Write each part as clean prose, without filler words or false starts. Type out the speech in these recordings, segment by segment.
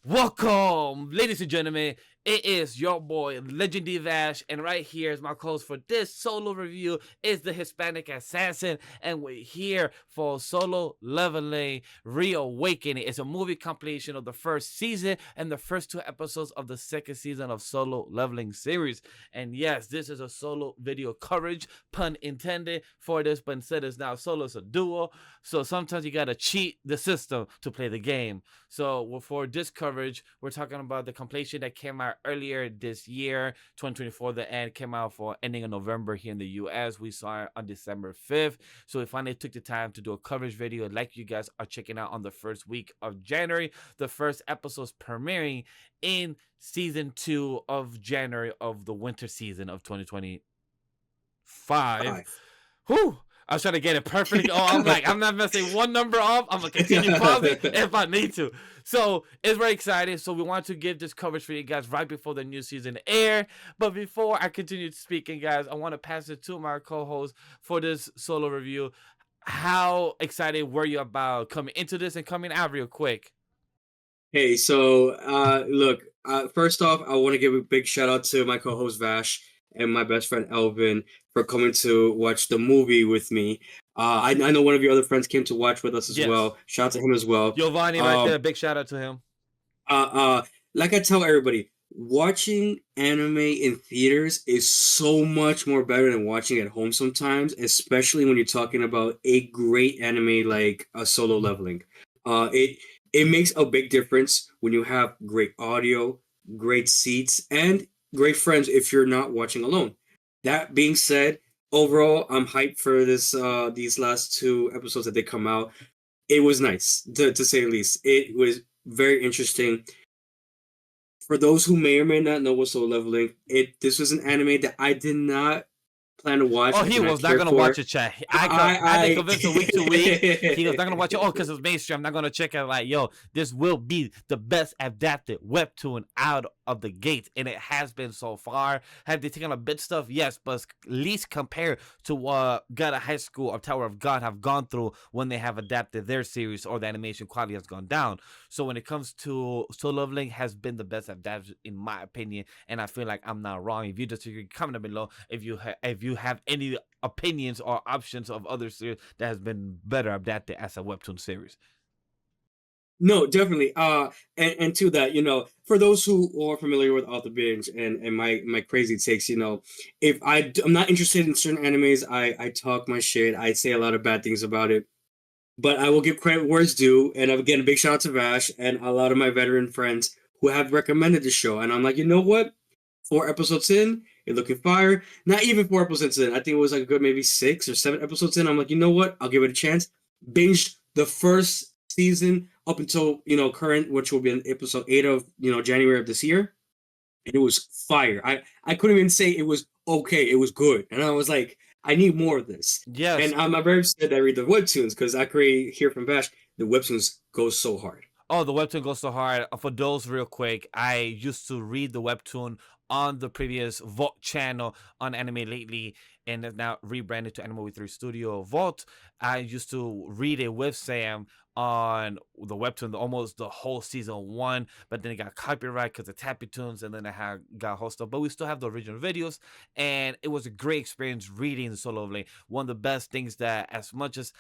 Welcome, ladies and gentlemen. It is your boy, Legendary Vash, and right here is my co-host for this solo review is the Hispanic Assassin, and we're here for Solo Leveling ReAwakening. It's a movie compilation of the first season and the first 2 episodes of the second season of Solo Leveling series. And yes, this is a solo video coverage, pun intended, for this, but instead it's now solo, it's a duo. So sometimes you gotta cheat the system to play the game. So for this coverage, we're talking about the compilation that came out earlier this year, 2024. The end came out for ending in November here in the US. We saw it on December 5th. So we finally took the time to do a coverage video like you guys are checking out on the first week of January. The first episode's premiering in season 2 of January of the winter season of 2025. Whew! I was trying to get it perfectly. Oh, I'm like, I'm not messing one number off. I'm going to continue pausing if I need to. So, it's very exciting. So, we want to give this coverage for you guys right before the new season air. But before I continue speaking, guys, I want to pass it to my co-host for this solo review. How excited were you about coming into this and coming out real quick? Hey, so look, first off, I want to give a big shout out to my co-host Vash and my best friend Elvin for coming to watch the movie with me. I know one of your other friends came to watch with us as Yes. well. Shout out to him as well. Giovanni right there. Big shout out to him. Uh, uh, like I tell everybody, watching anime in theaters is so much more better than watching at home sometimes, especially when you're talking about a great anime like a Solo Leveling. It makes a big difference when you have great audio, great seats, and great friends if you're not watching alone. That being said, overall, I'm hyped for this these last 2 episodes that they come out. It was nice to say the least. It was very interesting. For those who may or may not know what Soul Leveling, this was an anime that I did not plan to watch. Oh, I he did not was not care gonna for. watch it, chat. I've been convinced him week to week. He was not gonna watch it. Oh, I because it's mainstream. I'm not gonna check it. Like, yo, this will be the best adapted webtoon out of the gate, and it has been so far. Have they taken a bit stuff? Yes, but at least compared to what God of High School or Tower of God have gone through when they have adapted their series, or the animation quality has gone down. So when it comes to Soul Leveling, has been the best adapted in my opinion, and I feel like I'm not wrong. If you disagree, comment below. If you have any opinions or options of other series that has been better adapted as a webtoon series. No, definitely. And to that, for those who are familiar with Author Binge and my crazy takes, if I'm not interested in certain animes, I talk my shit. I say a lot of bad things about it. But I will give credit where it's due. And again, a big shout out to Vash and a lot of my veteran friends who have recommended the show. And I'm like, you know what? 4 episodes in, you're looking fire. Not even 4 episodes in. I think it was like a good maybe 6 or 7 episodes in. I'm like, you know what? I'll give it a chance. Binged the first season up until current, which will be in episode 8 of January of this year. And it was fire. I couldn't even say it was okay. It was good. And I was like, I need more of this. Yes. And I'm very upset that I read the webtoons because I create here from Bash, the webtoons go so hard. Oh, the webtoon goes so hard. For those real quick, I used to read the webtoon on the previous Vault channel on Anime Lately, and it's now rebranded to AniMa W3 Studio Vault. I used to read it with Sam on the webtoon almost the whole season 1, but then it got copyright because of Tappy Tunes, and then it got hosted. But we still have the original videos, and it was a great experience reading the Solo Leveling. One of the best things that, as much as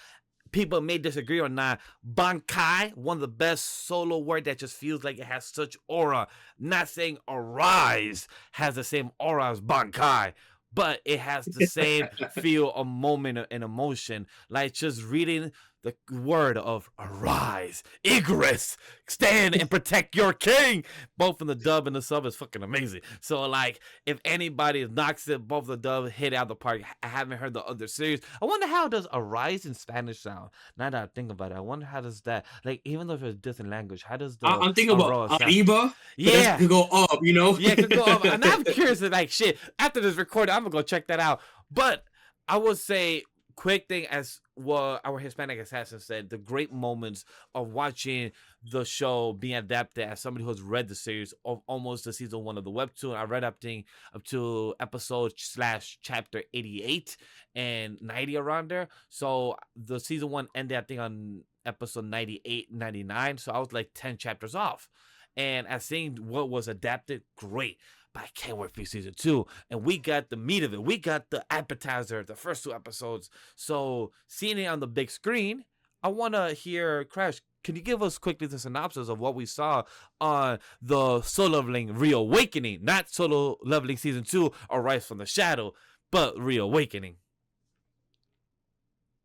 people may disagree or not, Bankai, one of the best solo work that just feels like it has such aura. Not saying Arise has the same aura as Bankai, but it has the same feel of moment and emotion. Like just reading the word of arise, Icarus, stand and protect your king. Both in the dub and the sub is fucking amazing. So like, if anybody knocks it, both the dub hit out the park. I haven't heard the other series. I wonder how does arise in Spanish sound. Now that I think about it, I wonder how does that, like, even though if it's a different language, how does the I'm thinking about aurora sound? Arriba, but that Yeah. could go up, Yeah, it could go up. And I'm curious, like, shit, after this recording, I'm gonna go check that out. But I would say, quick thing, as what our Hispanic Assassin said, the great moments of watching the show being adapted as somebody who's read the series of almost the season 1 of the webtoon. I read up to episode / chapter 88 and 90 around there. So the season 1 ended, I think, on episode 98, 99. So I was like 10 chapters off. And I think what was adapted, great. But I can't wait for season 2. And we got the meat of it. We got the appetizer, the first 2 episodes. So seeing it on the big screen, I want to hear Crash. Can you give us quickly the synopsis of what we saw on the Solo Leveling Reawakening? Not Solo Leveling Season 2 or Rise from the Shadow, but Reawakening.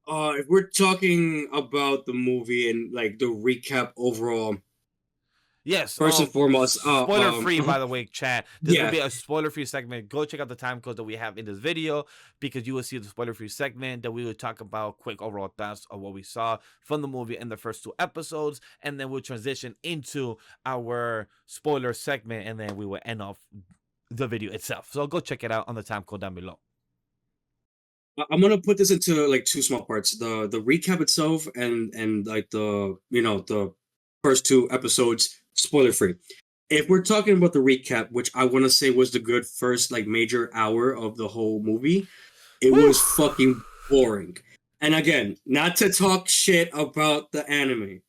If we're talking about the movie and like the recap overall, Yes. first and foremost, Spoiler free, by the way, chat. This will yeah, be a spoiler free segment. Go check out the time code that we have in this video because you will see the spoiler free segment that we will talk about quick overall thoughts of what we saw from the movie in the first 2 episodes, and then we'll transition into our spoiler segment, and then we will end off the video itself. So go check it out on the time code down below. I'm gonna put this into like two small parts: the recap itself and like the the first 2 episodes spoiler free. If we're talking about the recap, which I want to say was the good first like major hour of the whole movie, it Whew. was fucking boring. And again, not to talk shit about the anime.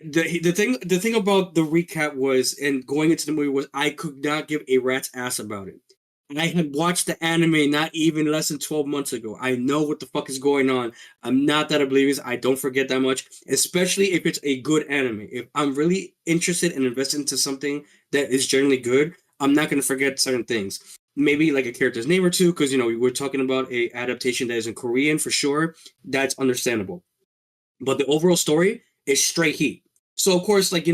The thing about the recap was, and going into the movie, was I could not give a rat's ass about it. I had watched the anime not even less than 12 months ago. I know what the fuck is going on. I'm not that oblivious. I don't forget that much, especially if it's a good anime. If I'm really interested and invested into something that is generally good, I'm not going to forget certain things. Maybe like a character's name or two, because we're talking about a adaptation that is in Korean for sure. That's understandable. But the overall story is straight heat. So of course, like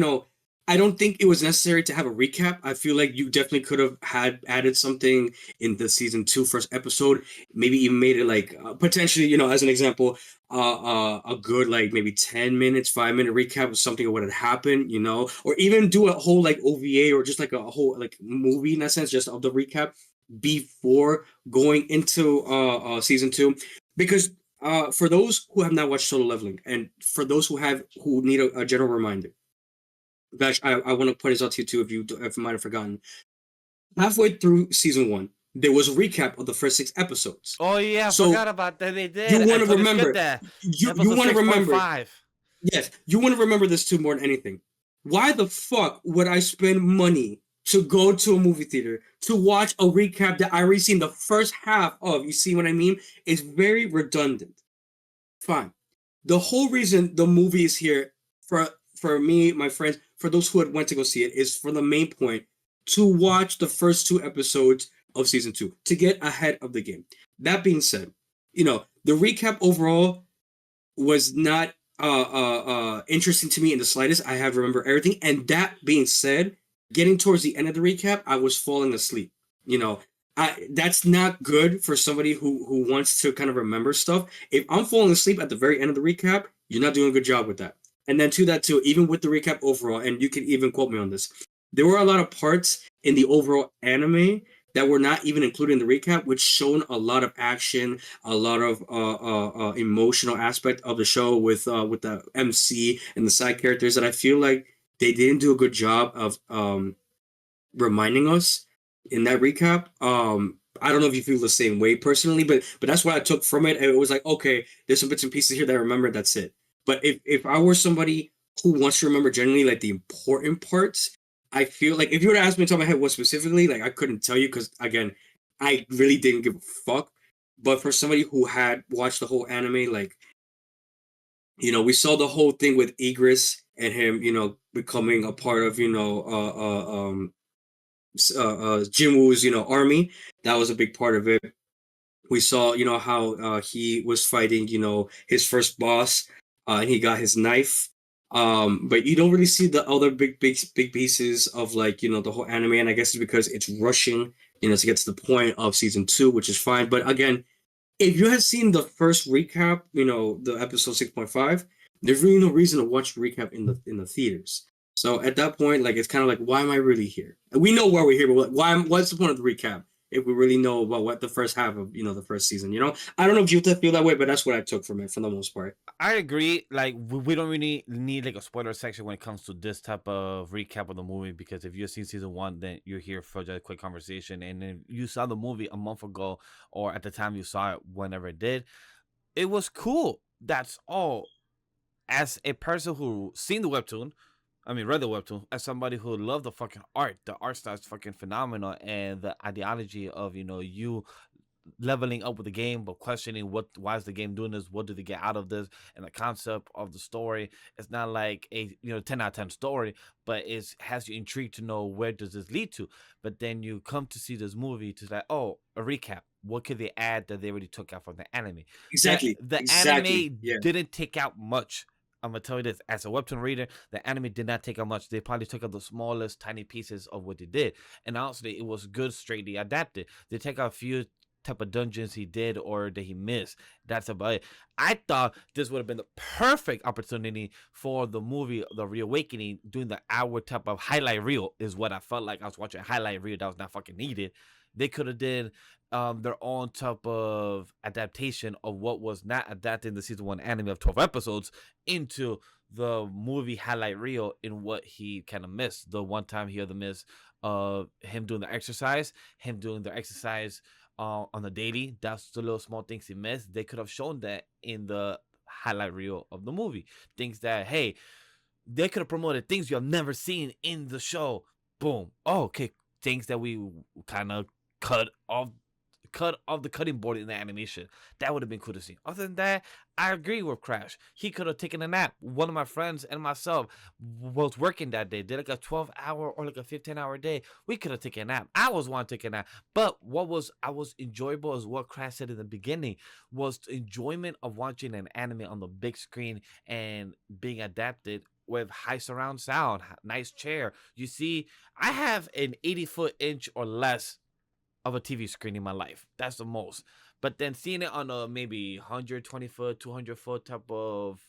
I don't think it was necessary to have a recap. I feel like you definitely could have had added something in the season 2 first episode. Maybe even made it like potentially, as an example, a good like maybe 10 minutes, 5 minute recap of something of what had happened, or even do a whole like OVA or just like a whole like movie in that sense, just of the recap before going into season 2, because for those who have not watched Solo Leveling, and for those who need a general reminder, Vash, I want to point this out to you too, if you might have forgotten. Halfway through season 1, there was a recap of the first 6 episodes. Oh yeah, I So forgot about that. They you did. I want to totally skipped remember, that. you Episode want to remember, 6.5. yes, you want to remember this too more than anything. Why the fuck would I spend money to go to a movie theater to watch a recap that I already seen the first half of? You see what I mean? It's very redundant. Fine. The whole reason the movie is here for me, my friends, for those who had went to go see it, is for the main point to watch the first 2 episodes of season 2 to get ahead of the game. That being said, the recap overall was not interesting to me in the slightest. I have remember everything, and that being said, getting towards the end of the recap, I was falling asleep. You know, that's not good for somebody who wants to kind of remember stuff. If I'm falling asleep at the very end of the recap, you're not doing a good job with that. And then to that too, even with the recap overall, and you can even quote me on this, there were a lot of parts in the overall anime that were not even included in the recap, which shown a lot of action, a lot of emotional aspect of the show with the MC and the side characters that I feel like they didn't do a good job of reminding us in that recap. I don't know if you feel the same way personally, but that's what I took from it. And it was like, okay, there's some bits and pieces here that I remember. That's it. But if I were somebody who wants to remember generally like the important parts, I feel like if you were to ask me on top of my head what specifically, like I couldn't tell you because again, I really didn't give a fuck. But for somebody who had watched the whole anime, like we saw the whole thing with Igris and him, becoming a part of Jin-Woo's army. That was a big part of it. We saw how he was fighting his first boss, and he got his knife. But you don't really see the other big pieces of like the whole anime, and I guess it's because it's rushing to get to the point of season 2, which is fine. But again, if you had seen the first recap, the episode 6.5, there's really no reason to watch the recap in the theaters. So at that point, like it's kind of like, why am I really here? And we know why we're here, but why? What's the point of the recap if we really know about what the first half of the first season? I don't know if you feel that way, but that's what I took from it for the most part. I agree. Like we don't really need like a spoiler section when it comes to this type of recap of the movie because if you've seen season 1, then you're here for just a quick conversation. And if you saw the movie a month ago or at the time you saw it, whenever it did, it was cool. That's all. As a person who seen the webtoon, I mean, read the webtoon. As somebody who loved the art style is fucking phenomenal, and the ideology of you leveling up with the game, but questioning why is the game doing this? What do they get out of this? And the concept of the story, it's not like a 10 out of 10 story, but it has you intrigued to know where does this lead to. But then you come to see this movie to like, oh, a recap. What could they add that they already took out from the anime? Exactly, The exactly. anime Yeah, didn't take out much. I'm gonna tell you this: as a webtoon reader, the anime did not take out much. They probably took out the smallest, tiny pieces of what they did, and honestly, it was good, straightly adapted. They take out a few type of dungeons he did or that he missed. That's about it. I thought this would have been the perfect opportunity for the movie The Reawakening, doing the hour type of highlight reel is what I felt like. I was watching a highlight reel that was not fucking needed. They could have did their own type of adaptation of what was not adapted in the season 1 anime of 12 episodes into the movie highlight reel in what he kind of missed. The one time he had the miss of him doing the exercise, him doing the exercise on the daily. That's the little small things he missed. They could have shown that in the highlight reel of the movie. Things that, hey, they could have promoted things you have never seen in the show. Boom. Oh, okay. Things that we kind of cut off the cutting board in the animation. That would have been cool to see. Other than that, I agree with Crash. He could have taken a nap. One of my friends and myself was working that day. Did like a 12-hour or like a 15-hour day. We could have taken a nap. I was wanting to take a nap. But what was I was enjoyable is what Crash said in the beginning was the enjoyment of watching an anime on the big screen and being adapted with high surround sound, nice chair. You see, I have an 80-foot inch or less of a TV screen in my life. That's the most. But then seeing it on a maybe 120-foot, 200-foot type of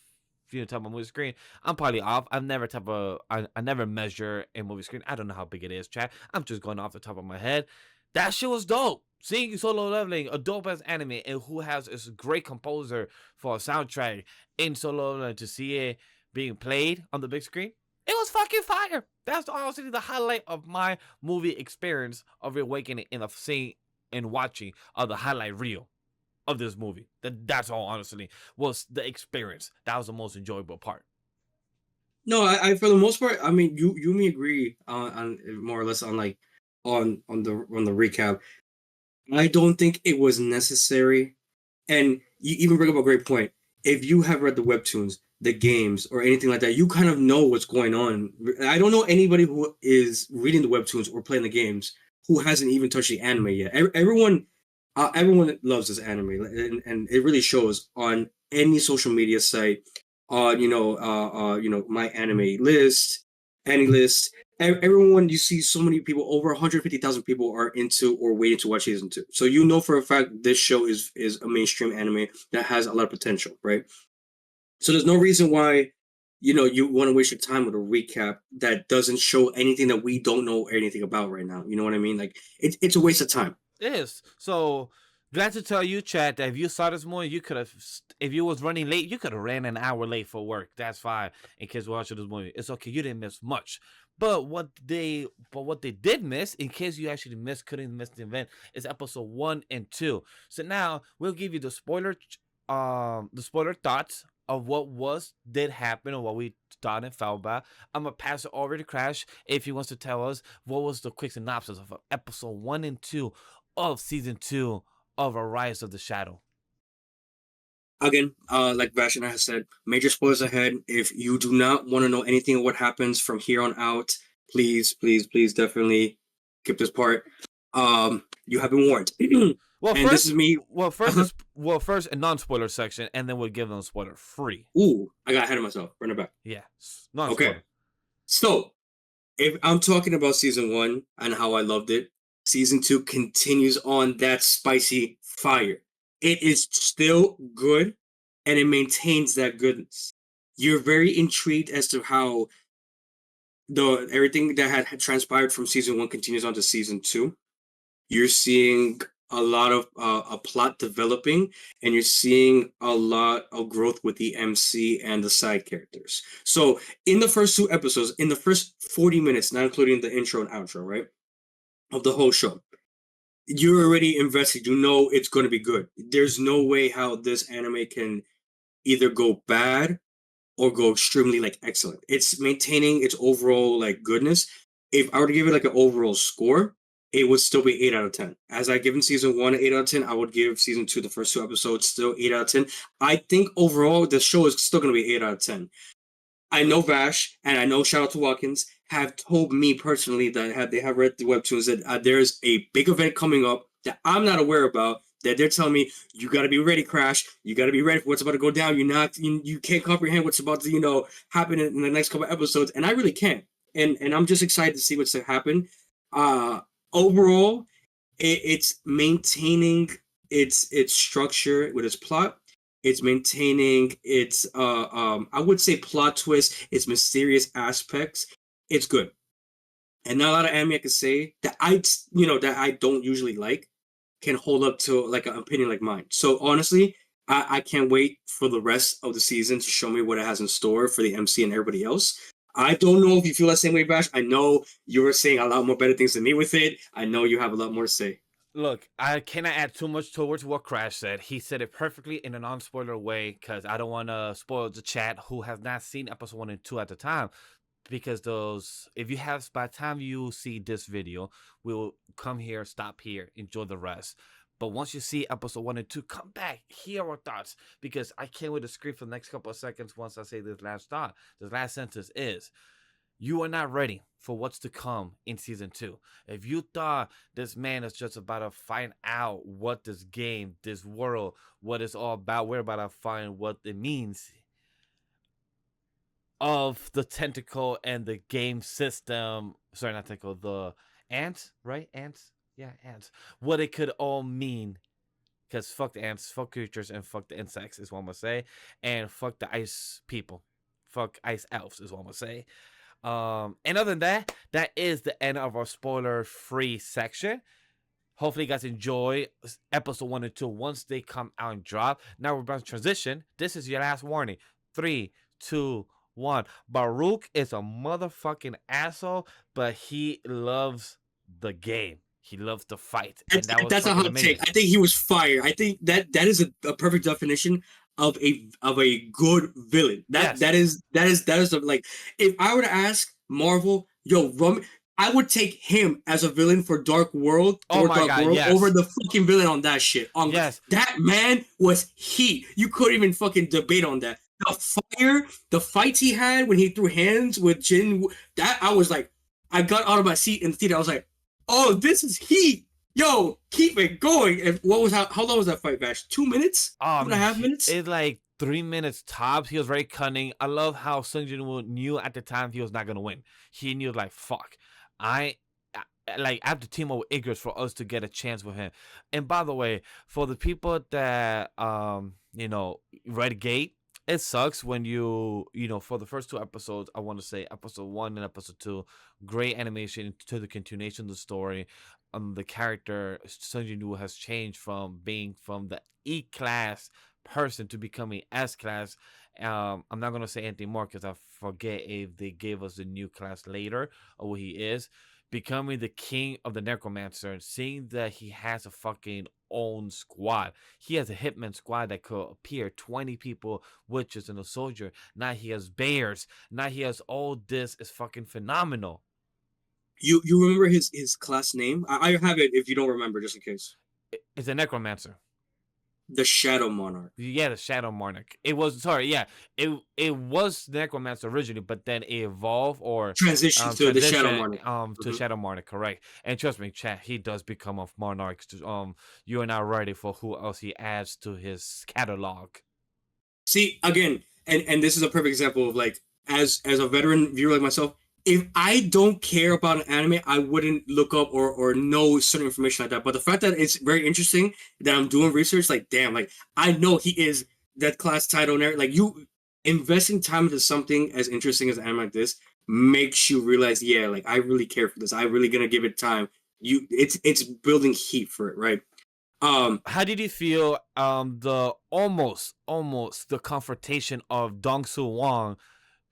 movie screen, I'm probably off. I never measure a movie screen. I don't know how big it is, chat. I'm just going off the top of my head. That shit was dope. Seeing Solo Leveling, a dope ass anime, and who has this great composer for a soundtrack in Solo Leveling, to see it being played on the big screen, it was fucking fire. That's honestly the highlight of my movie experience of Reawakening, in of seeing and watching of the highlight reel of this movie. That's all honestly was the experience. That was the most enjoyable part. no, I for the most part, I mean, you me agree on more or less on like on the recap. I don't think it was necessary. And you even bring up a great point. If you have read the webtoons, the games, or anything like that, you kind of know what's going on. I don't know anybody who is reading the webtoons or playing the games who hasn't even touched the anime yet. Everyone loves this anime, and it really shows on any social media site, on my anime list, any list. Everyone, you see so many people, over 150,000 people are into or waiting to watch season 2. So you know for a fact this show is a mainstream anime that has a lot of potential, right? So there's no reason why you want to waste your time with a recap that doesn't show anything that we don't know anything about right now. You know what I mean? Like it's a waste of time. It is. So glad to tell you, Chad, that if you saw this movie, you could have, if you was running late, you could have ran an hour late for work. That's fine. In case we're watching this movie, it's okay. You didn't miss much. What they did miss, in case you actually couldn't miss the event, is episode 1 and 2. So now we'll give you the spoiler thoughts of what did happen or what we thought and felt about. I'm gonna pass it over to Crash if he wants to tell us what was the quick synopsis of episode 1 and 2 of season 2 of A Rise of the Shadow. Again, like Vashina has said, major spoilers ahead. If you do not want to know anything of what happens from here on out, please, please, please, definitely skip this part. You have been warned. Well, And this is me. Uh-huh. first a non-spoiler section, and then we'll give them spoiler free. Ooh, I got ahead of myself. Bring it back. Yeah, Okay, non-spoiler. so if I'm talking about season 1 and how I loved it, season 2 continues on that spicy fire. It is still good, and it maintains that goodness. You're very intrigued as to how the everything that had transpired from season 1 continues on to season 2. You're seeing a lot of a plot developing, and you're seeing a lot of growth with the MC and the side characters. So in the first 2 episodes, in the first 40 minutes, not including the intro and outro, right, of the whole show, you're already invested. You know it's going to be good. There's no way how this anime can either go bad or go extremely like excellent. It's maintaining its overall like goodness. If I were to give it like an overall score, it would still be 8 out of 10. As I given season one 8 out of 10, I would give season two, the first two episodes, still 8 out of 10. I think overall the show is still gonna be 8 out of 10. I know Vash and I know shout out to Watkins have told me personally that they have read the webtoons that there's a big event coming up that I'm not aware about. That they're telling me you got to be ready, Crash. You got to be ready for what's about to go down. You can't comprehend what's about to happen in the next couple episodes, and I really can't. And I'm just excited to see what's to happen. Uh, Overall, it's maintaining its structure with its plot. It's maintaining its I would say plot twist, its mysterious aspects. It's good. And not a lot of anime I can say that I don't usually like can hold up to like an opinion like mine. So honestly, I can't wait for the rest of the season to show me what it has in store for the MC and everybody else. I don't know if you feel that same way, Bash. I know you were saying a lot more better things than me with it. I know you have a lot more to say. Look, I cannot add too much towards what Crash said. He said it perfectly in a non-spoiler way because I don't want to spoil the chat who has not seen episode 1 and 2 at the time. Because those, if you have, by the time you see this video, we'll come here, stop here, enjoy the rest. But once you see episode 1 and 2, come back, hear our thoughts. Because I can't wait to scream for the next couple of seconds once I say this last thought. This last sentence is, you are not ready for what's to come in season 2. If you thought this man is just about to find out what this game, this world, what it's all about, we're about to find what it means of the tentacle and the game system. Sorry, not tentacle, the ants, right? Ants? Yeah, ants. What it could all mean. Because fuck the ants, fuck creatures, and fuck the insects is what I'm going to say. And fuck the ice people. Fuck ice elves is what I'm going to say. And other than that, that is the end of our spoiler-free section. Hopefully you guys enjoy episode 1 and 2 once they come out and drop. Now we're about to transition. This is your last warning. 3, 2, 1. Baruch is a motherfucking asshole, but he loves the game. He loves to fight, and that was That's a fucking hot amazing. take. I think he was fire. I think that is a perfect definition of a good villain. Yes. That is like, if I were to ask Marvel, yo, I would take him as a villain for Dark World Oh my God, yes. over the fucking villain on that shit. Yes. That man was heat. You couldn't even fucking debate on that. The fire, the fights he had when he threw hands with Jin-Woo, that I was like, I got out of my seat in the theater. I was like, oh, this is heat. Yo, keep it going. And how long was that fight, Vash? 2 minutes? 2.5 minutes? It's like 3 minutes tops. He was very cunning. I love how Sung Jin-Woo knew at the time he was not gonna win. He knew like, fuck, I have to team up with Icarus for us to get a chance with him. And by the way, for the people that Red Gate, it sucks when for the first 2 episodes, I want to say episode 1 and episode 2, great animation to the continuation of the story. The character Sung Jin-woo has changed from being from the E class person to becoming S class. I'm not gonna say anything more because I forget if they gave us a new class later or what he is. Becoming the king of the necromancer and seeing that he has a fucking own squad. He has a hitman squad that could appear 20 people, witches, and a soldier. Now he has bears. Now he has all this. Is fucking phenomenal. You remember his class name? I have it if you don't remember, just in case. It's a necromancer. The Shadow Monarch. Yeah, the Shadow Monarch. It was it was necromancer originally, but then it evolved or transition to the Shadow Monarch. To Shadow Monarch, correct. And trust me, chat, he does become a monarch. You are not ready for who else he adds to his catalog. See, again, and this is a perfect example of like, as a veteran viewer like myself, if I don't care about an anime, I wouldn't look up or know certain information like that. But the fact that it's very interesting that I'm doing research, like, damn, like, I know he is that class title nerd. Like, you investing time into something as interesting as an anime like this makes you realize, yeah, like, I really care for this. I really gonna give it time. It's building heat for it, right? How did you feel the almost the confrontation of Dong-Soo Wong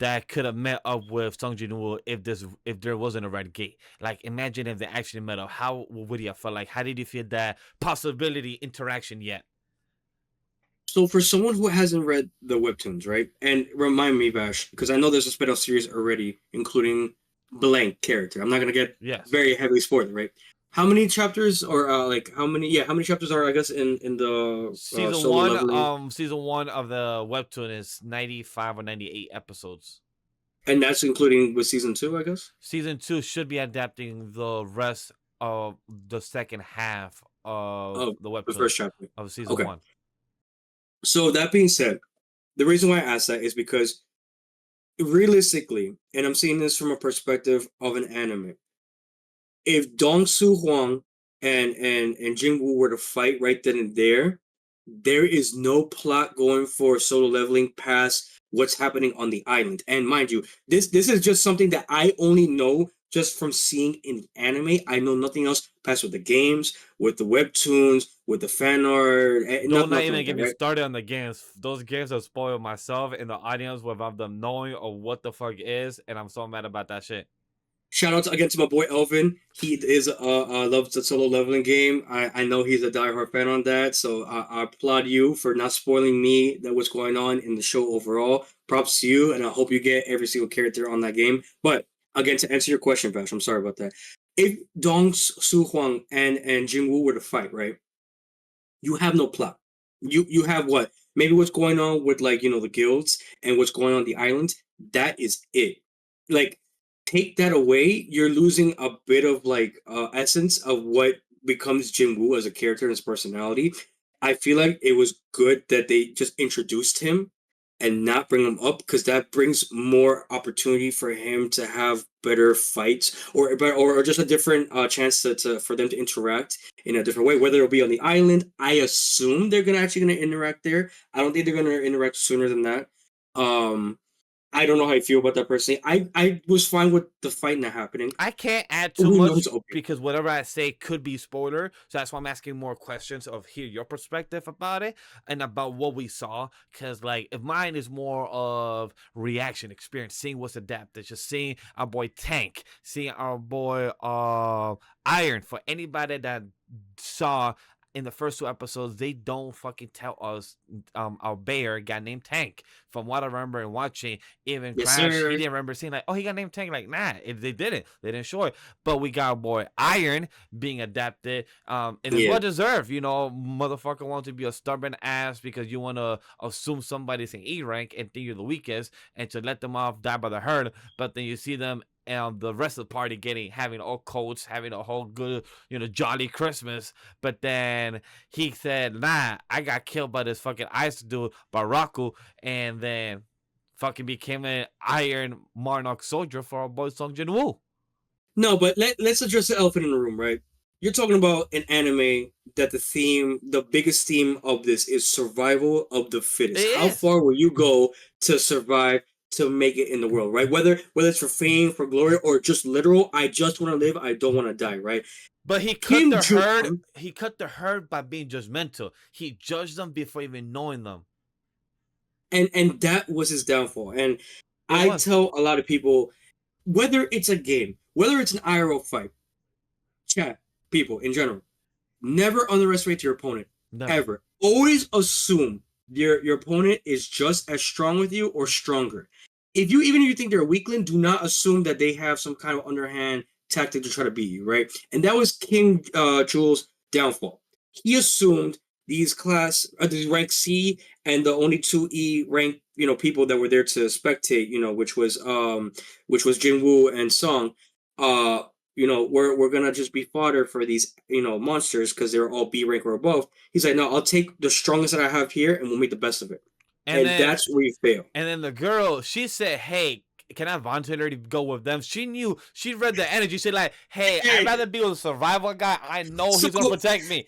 that could have met up with Sung Jin-woo if there wasn't a red gate? Like, imagine if they actually met up. How would you have felt? Like, how did you feel that possibility interaction yet? So for someone who hasn't read the webtoons, right? And remind me, Vash, because I know there's a spin-off series already, including blank character. I'm not gonna get Yes. very heavily spoiled, right? How many chapters, or like how many? Yeah, how many chapters are, I guess, in the Season solo one, leveling? season one of the webtoon is 95 or 98 episodes. And that's including with season two, I guess. Season two should be adapting the rest of the second half of Oh, the the webtoon first chapter. of season Okay. one. So that being said, the reason why I asked that is because realistically, and I'm seeing this from a perspective of an anime, if Dong Su Huang and Jin-Woo were to fight right then and there is no plot going for solo leveling past what's happening on the island. And mind you, this is just something that I only know just from seeing in the anime. I know nothing else past with the games, with the webtoons, with the fan art, Don't not nothing even like get that, me right? started on the games. Those games have spoiled myself in the audience without them knowing or what the fuck is, and I'm so mad about that shit. Shout out again to my boy Elvin. He is loves the solo leveling game. I know he's a diehard fan on that, so I applaud you for not spoiling me that what's going on in the show overall. Props to you, and I hope you get every single character on that game. But again, to answer your question, Vash, I'm sorry about that. If Dong Su Huang and Jin Woo were to fight, right? You have no plot. You have what? Maybe what's going on with, like, the guilds and what's going on the island. That is it. Like, take that away, you're losing a bit of, like, essence of what becomes Jin Woo as a character and his personality. I feel like it was good that they just introduced him and not bring him up, because that brings more opportunity for him to have better fights, or just a different chance to for them to interact in a different way, whether it'll be on the island. I assume they're gonna interact there. I don't think they're gonna interact sooner than that. um I don't know how I feel about that personally. I was fine with the fight not happening. I can't add too We know much he's okay. because whatever I say could be spoiler. So that's why I'm asking more questions of hear your perspective about it and about what we saw. Cause like if mine is more of reaction experience, seeing what's adapted, just seeing our boy Tank, seeing our boy Iron. For anybody that saw in the first two episodes, they don't fucking tell us our bear got named Tank. From what I remember and watching, even Yes, Crash, he sir. didn't remember seeing like, oh, he got named Tank. Like, nah, they didn't. They didn't show it. But we got our boy Iron being adapted, and it's Yeah. well deserved. You know, motherfucker wants to be a stubborn ass because you want to assume somebody's in E rank and think you're the weakest, and to let them off die by the herd. But then you see them and the rest of the party having all coats, having a whole good, jolly Christmas. But then he said, nah, I got killed by this fucking ice dude, Baraku, and then fucking became an Iron Monarch soldier for our boy Song Jin-Woo. No, but let's address the elephant in the room, right? You're talking about an anime that the biggest theme of this is survival of the It fittest. How is. far will you go to survive, to make it in the world, right? Whether it's for fame, for glory, or just literal, I just want to live, I don't want to die, right? But he cut Kim the Jong herd. Un. He cut the herd by being judgmental. He judged them before even knowing them. And that was his downfall. And It I was. tell a lot of people, whether it's a game, whether it's an IRL fight, chat, people in general, never underestimate your opponent. Never. Ever. Always assume your opponent is just as strong with you or stronger. Even if you think they're a weakling, do not assume that they have some kind of underhand tactic to try to beat you, right? And that was King Jules' downfall. He assumed these rank C and the only two E rank people that were there to spectate, which was Jin-Woo and Song. Uh, we're gonna just be fodder for these monsters because they're all B rank or above. He's like, no, I'll take the strongest that I have here and we'll make the best of it. And And then that's where you fail. and then the girl, she said, "Hey, can I volunteer to go with them?" She knew, she read the energy. She like, "Hey, I'd rather be with a survival guy. I know So he's gonna protect me."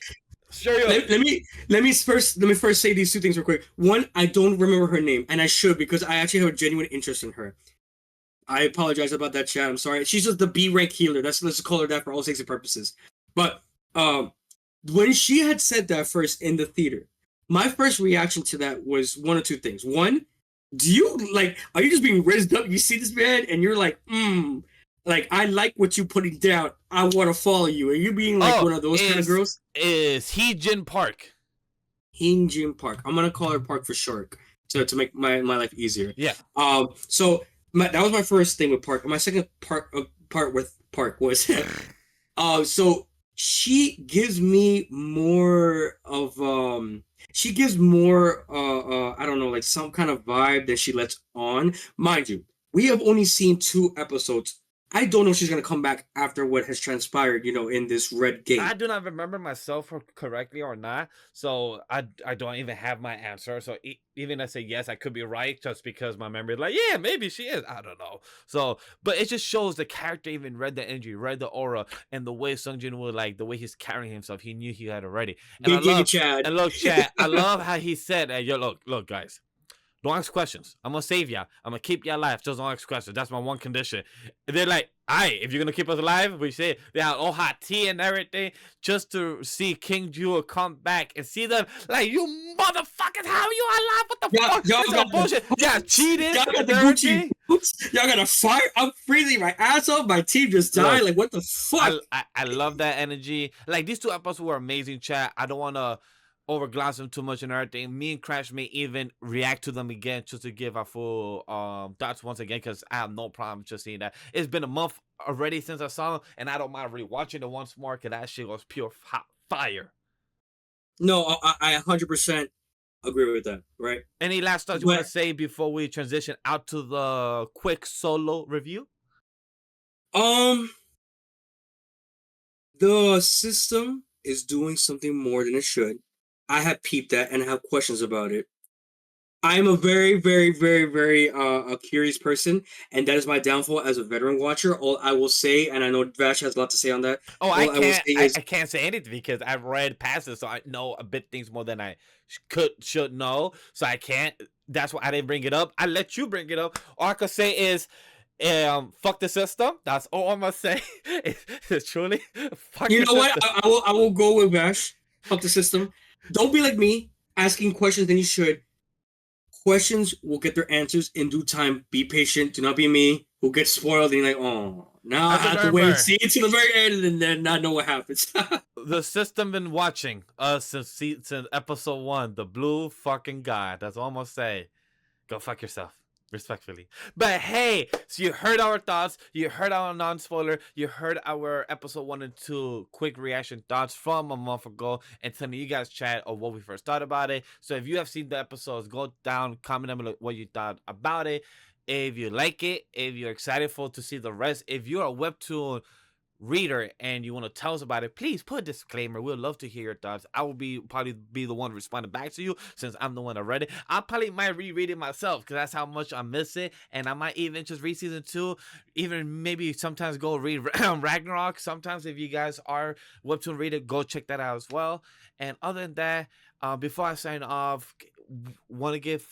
Sure. let me first say these two things real quick. One, I don't remember her name, and I should, because I actually have a genuine interest in her. I apologize about that, chat. I'm sorry. She's just the B rank healer. Let's call her that for all intents and purposes. But when she had said that first in the theater, my first reaction to that was one of two things. One, do you like? Are you just being raised up? You see this man, and you're like, like, I like what you putting down. I want to follow you. Are you being like Oh, one of those kind of girls? is he Jin Park? Hyunjin Park. I'm gonna call her Park for short to make my life easier. Yeah. So that was my first thing with Park. My second part with Park was so she gives me more of she gives more I don't know, like some kind of vibe that she lets on. Mind you, we have only seen 2 episodes. I don't know if she's gonna come back after what has transpired, in this Red I Gate. do not remember myself correctly or not, so I don't even have my answer. So even I say yes, I could be right just because my memory, like, yeah, maybe she is. I don't know. So, but it just shows the character even read the energy, read the aura, and the way Sung Jin Woo, like the way he's carrying himself, he knew he had already. And I Gigi love, Chad. and look, chat, I love how he said, "Yo, look, guys." Don't ask questions. I'm gonna save ya. I'm gonna keep ya alive. Just don't ask questions. That's my one condition. And they're like, "Aye, if you're gonna keep us alive," we say they have all hot tea and everything just to see King Jewel come back and see them. Like, you motherfuckers, how are you alive? What the y'all, fuck? y'all This is all got the bullshit. Yeah, boots. cheating Y'all got and the Gucci everything. boots. Y'all got a fire. I'm freezing my ass off. My team just died. Look, Like, what the fuck? I love that energy. Like, these 2 episodes were amazing, chat. I don't want to overglass them too much and everything. Me and Crash may even react to them again just to give our full thoughts once again, because I have no problem just seeing that. It's been a month already since I saw them, and I don't mind rewatching it once more because that shit was pure hot fire. No, I 100% agree with that. Right, Any last thoughts you want to but say before we transition out to the quick solo review? um, the system is doing something more than it should. I have peeped that and I have questions about it. I am a very, very, very, very a curious person, and that is my downfall as a veteran watcher. All I will say, and I know Vash has a lot to say on that. Oh, All I will say I is, can't say anything because I've read past it, so I know a bit things more than I should know. So I can't. That's why I didn't bring it up. I let you bring it up. All I could say is, fuck the system. That's all I'm gonna say. It's truly fuck you the know what? system. I will go with Vash. Fuck the system. Don't be like me, asking questions than you should. Questions will get their answers in due time. Be patient. Do not be me who gets spoiled and you're like, oh, now I As a have to wait and member, see it to the very end and then not know what happens. the system been watching us since episode 1. The blue fucking guy. That's all I'm gonna say. Go fuck yourself. Respectfully. But hey, so you heard our thoughts, you heard our non-spoiler, you heard our episode 1 and 2 quick reaction thoughts from a month ago, and telling you guys chat of what we first thought about it. So if you have seen the episodes, go down, comment down below what you thought about it. If you like it, if you're excited for to see the rest, if you're a webtoon reader and you want to tell us about it, please put a disclaimer. We'd love to hear your thoughts. I will probably be the one responding back to you since I'm the one that read it. I probably might reread it myself because that's how much I miss it, and I might even just read season 2, even maybe sometimes go read Ragnarok. Sometimes if you guys are webtoon reader, go check that out as well. And other than that, before I sign off, want to give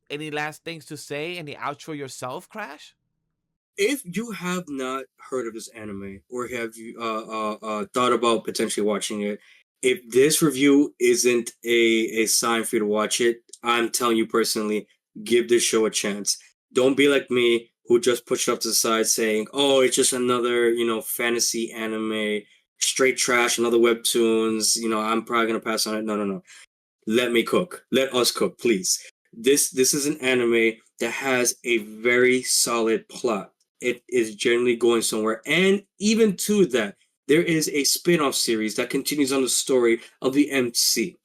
any last things to say? Any outro yourself, Crash? If you have not heard of this anime or have you thought about potentially watching it, if this review isn't a sign for you to watch it, I'm telling you personally, give this show a chance. Don't be like me who just pushed it up to the side saying, "Oh, it's just another fantasy anime, straight trash, another webtoons. I'm probably gonna pass on it." No, no, no. Let me cook. Let us cook, please. This is an anime that has a very solid plot. It is generally going somewhere, and even to that, there is a spin-off series that continues on the story of the MC.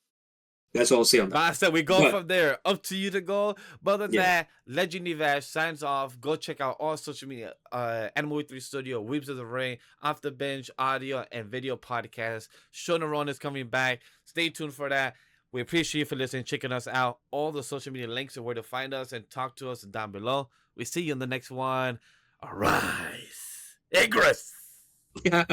That's all I'll say on that. Like I said, we go But from there. Up to you to go. But other than yeah, that, Legend Vash signs off. Go check out all social media. AniMa W3 Studio, Weeps of the Ring, Off the Bench, audio and video podcast. Shonaron is coming back. Stay tuned for that. We appreciate you for listening, checking us out. All the social media links and where to find us and talk to us down below. We see you in the next one. Arise. Igress. yeah.